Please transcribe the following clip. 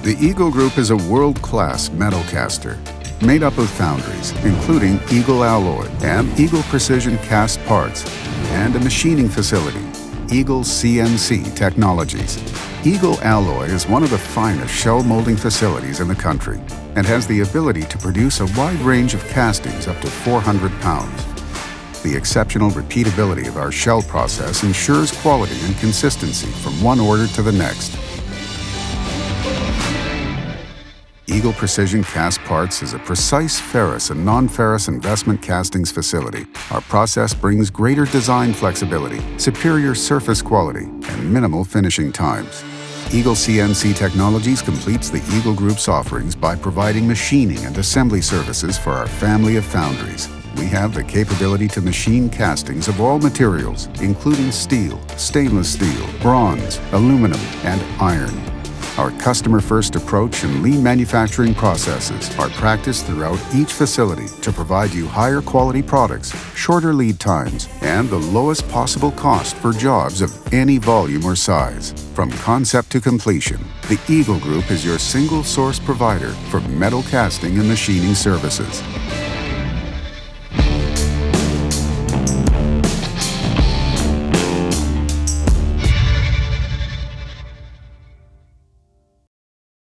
The Eagle Group is a world-class metal caster made up of foundries, including Eagle Alloy and Eagle Precision Cast Parts, and a machining facility, Eagle CNC Technologies. Eagle Alloy is one of the finest shell molding facilities in the country and has the ability to produce a wide range of castings up to 400 pounds. The exceptional repeatability of our shell process ensures quality and consistency from one order to the next. Eagle Precision Cast Parts is a precise ferrous and non-ferrous investment castings facility. Our process brings greater design flexibility, superior surface quality, and minimal finishing times. Eagle CNC Technologies completes the Eagle Group's offerings by providing machining and assembly services for our family of foundries. We have the capability to machine castings of all materials, including steel, stainless steel, bronze, aluminum, and iron. Our customer-first approach and lean manufacturing processes are practiced throughout each facility to provide you higher quality products, shorter lead times, and the lowest possible cost for jobs of any volume or size. From concept to completion, the Eagle Group is your single source provider for metal casting and machining services.